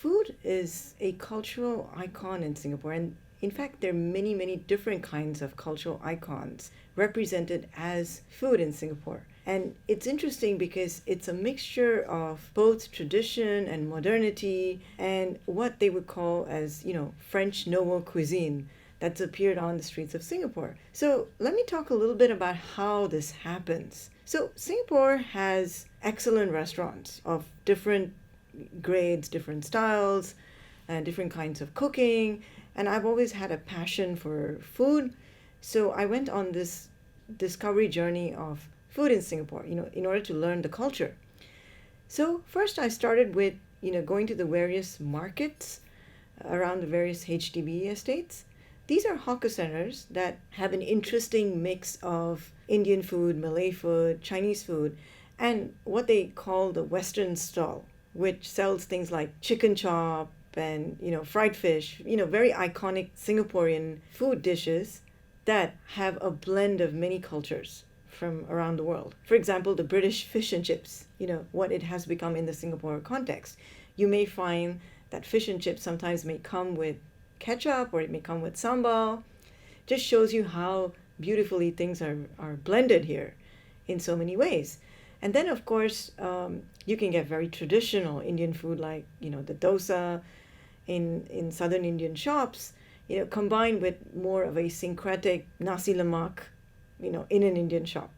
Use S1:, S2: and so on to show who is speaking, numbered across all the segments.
S1: Food is a cultural icon in Singapore, and in fact, there are many, many different kinds of cultural icons represented as food in Singapore. And it's interesting because it's a mixture of both tradition and modernity and what they would call as, French nouveau cuisine that's appeared on the streets of Singapore. So let me talk a little bit about how this happens. So Singapore has excellent restaurants of different grades, different styles, and different kinds of cooking. And I've always had a passion for food. So I went on this discovery journey of food in Singapore, in order to learn the culture. So first I started with, going to the various markets around the various HDB estates. These are hawker centers that have an interesting mix of Indian food, Malay food, Chinese food, and what they call the Western stall, which sells things like chicken chop and fried fish, very iconic Singaporean food dishes that have a blend of many cultures from around the world. For example, the British fish and chips, what it has become in the Singapore context. You may find that fish and chips sometimes may come with ketchup or it may come with sambal. Just shows you how beautifully things are blended here in so many ways. And then, of course, you can get very traditional Indian food like, the dosa in southern Indian shops, combined with more of a syncretic nasi lemak, in an Indian shop.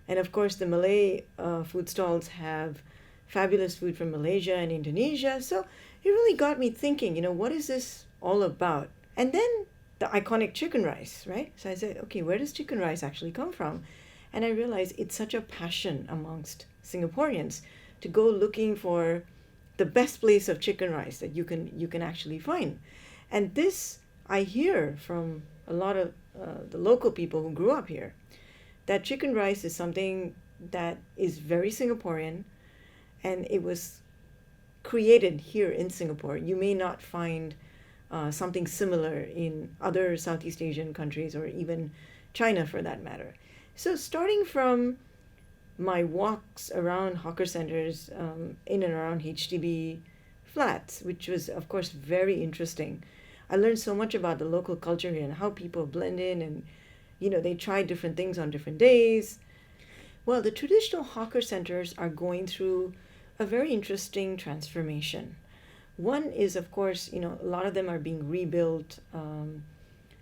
S1: And of course, the Malay food stalls have fabulous food from Malaysia and Indonesia. So it really got me thinking, what is this all about? And then the iconic chicken rice, right? So I said, okay, where does chicken rice actually come from? And I realized it's such a passion amongst Singaporeans to go looking for the best place of chicken rice that you can actually find. And this I hear from a lot of the local people who grew up here, that chicken rice is something that is very Singaporean, and it was created here in Singapore. You may not find something similar in other Southeast Asian countries or even China for that matter. So starting from my walks around hawker centers in and around HDB flats, which was of course very interesting. I learned so much about the local culture here and how people blend in and they try different things on different days. Well, the traditional hawker centers are going through a very interesting transformation. One is, of course, a lot of them are being rebuilt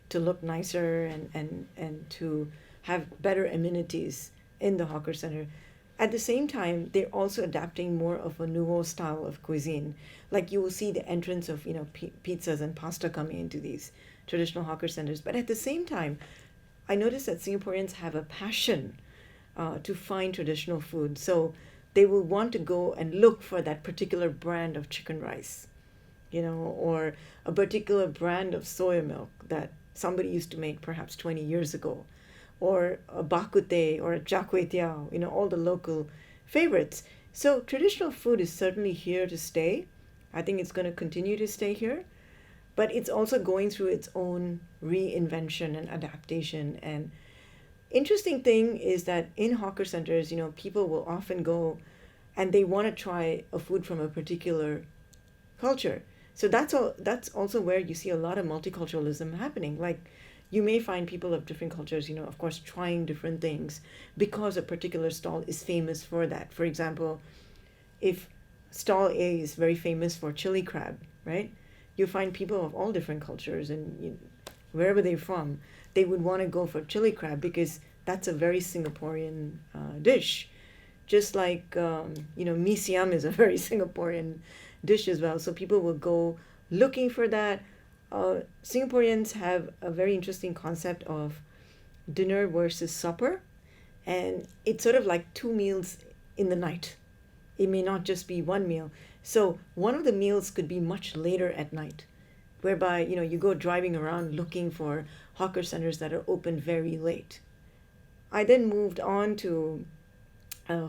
S1: to look nicer and to have better amenities in the hawker center. At the same time, they're also adapting more of a nouveau style of cuisine. Like you will see the entrance of, pizzas and pasta coming into these traditional hawker centers. But at the same time, I noticed that Singaporeans have a passion to find traditional food. So they will want to go and look for that particular brand of chicken rice, or a particular brand of soya milk that somebody used to make perhaps 20 years ago, or a bak kut teh or a char kway teow, all the local favorites. So traditional food is certainly here to stay. I think it's going to continue to stay here, but it's also going through its own reinvention and adaptation. And interesting thing is that in hawker centers, people will often go and they want to try a food from a particular culture. So that's also where you see a lot of multiculturalism happening. Like you may find people of different cultures, of course, trying different things because a particular stall is famous for that. For example, if stall A is very famous for chili crab, right? You find people of all different cultures and wherever they're from, they would want to go for chili crab because that's a very Singaporean dish. Just like, mee siam is a very Singaporean dish as well. So people will go looking for that. Singaporeans have a very interesting concept of dinner versus supper. And it's sort of like 2 meals in the night. It may not just be one meal. So one of the meals could be much later at night, whereby, you go driving around looking for hawker centers that are open very late. I then moved on to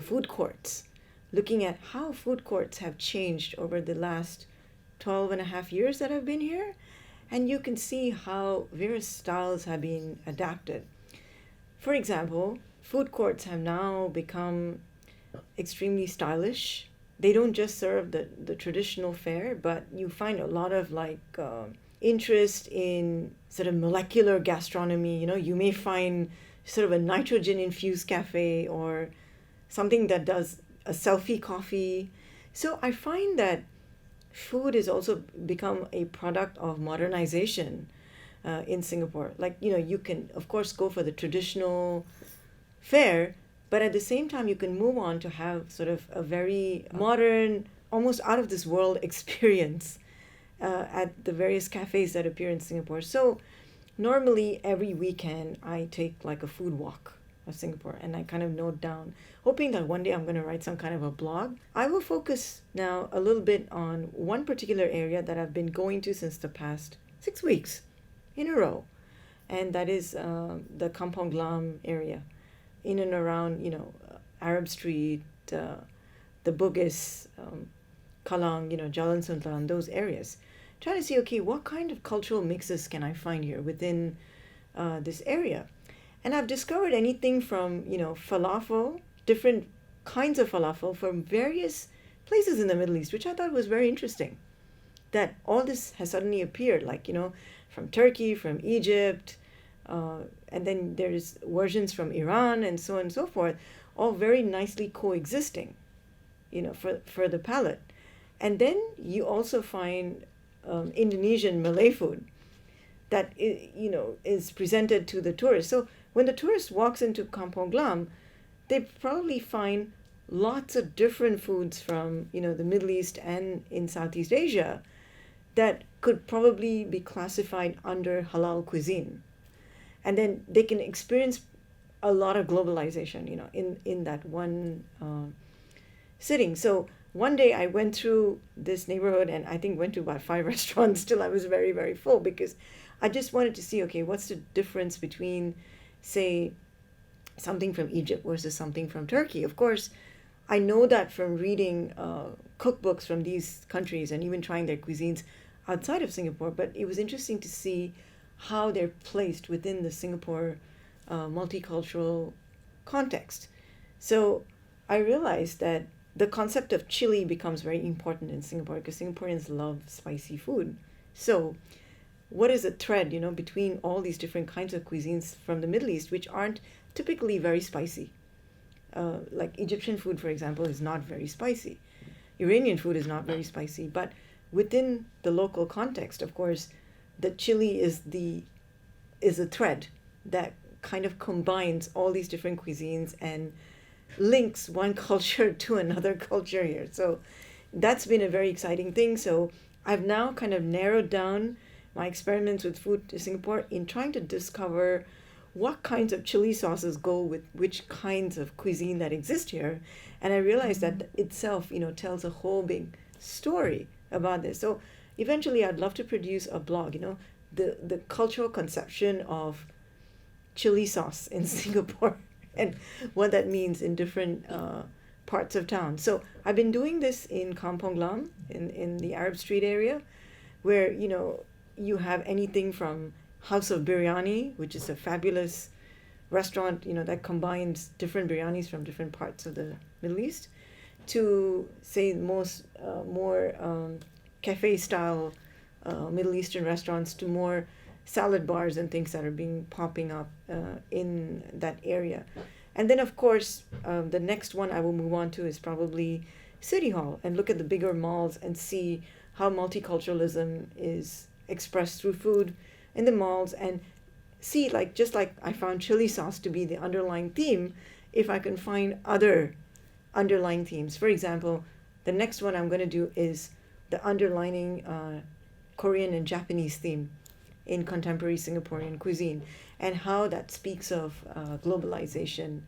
S1: food courts, looking at how food courts have changed over the last 12 and a half years that I've been here. And you can see how various styles have been adapted. For example, food courts have now become extremely stylish. they don't just serve the traditional fare, but you find a lot of interest in sort of molecular gastronomy. You may find sort of a nitrogen infused cafe or something that does a selfie coffee. So I find that food has also become a product of modernization in Singapore. You can, of course, go for the traditional fare, but at the same time, you can move on to have sort of a very modern, almost out of this world experience at the various cafes that appear in Singapore. So normally every weekend, I take like a food walk of Singapore and I kind of note down, hoping that one day I'm going to write some kind of a blog. I will focus now a little bit on one particular area that I've been going to since the past 6 weeks in a row, and that is the Kampong Glam area, in and around, Arab Street, the Bugis, Kalang, Jalan Suntan, those areas. Trying to see, okay, what kind of cultural mixes can I find here within this area? And I've discovered anything from, falafel, different kinds of falafel from various places in the Middle East, which I thought was very interesting. That all this has suddenly appeared, from Turkey, from Egypt, and then there's versions from Iran and so on and so forth, all very nicely coexisting, for the palate. And then you also find Indonesian Malay food that is presented to the tourists. So when the tourist walks into Kampong Glam, they probably find lots of different foods from the Middle East and in Southeast Asia that could probably be classified under halal cuisine. And then they can experience a lot of globalization, in that one sitting. So one day I went through this neighborhood and I think went to about 5 restaurants till I was very, very full, because I just wanted to see, okay, what's the difference between, say, something from Egypt versus something from Turkey. Of course, I know that from reading cookbooks from these countries and even trying their cuisines outside of Singapore, but it was interesting to see how they're placed within the Singapore multicultural context. So I realized that the concept of chili becomes very important in Singapore because Singaporeans love spicy food. So what is the thread, between all these different kinds of cuisines from the Middle East, which aren't typically very spicy? Like Egyptian food, for example, is not very spicy. Iranian food is not very spicy. But within the local context, of course, the chili is a thread that kind of combines all these different cuisines and links one culture to another culture here. So that's been a very exciting thing. So I've now kind of narrowed down my experiments with food in Singapore in trying to discover what kinds of chili sauces go with which kinds of cuisine that exist here. And I realized that itself, tells a whole big story about this. So eventually I'd love to produce a blog, the cultural conception of chili sauce in Singapore and what that means in different parts of town. So I've been doing this in Kampong Glam, in the Arab Street area, where, you have anything from House of Biryani, which is a fabulous restaurant, that combines different biryanis from different parts of the Middle East, to say more cafe style Middle Eastern restaurants, to more salad bars and things that are popping up in that area. And then of course the next one I will move on to is probably City Hall, and look at the bigger malls and see how multiculturalism is expressed through food in the malls, and see, just like I found chili sauce to be the underlying theme, if I can find other underlying themes. For example, the next one I'm going to do is the underlining Korean and Japanese theme in contemporary Singaporean cuisine, and how that speaks of globalization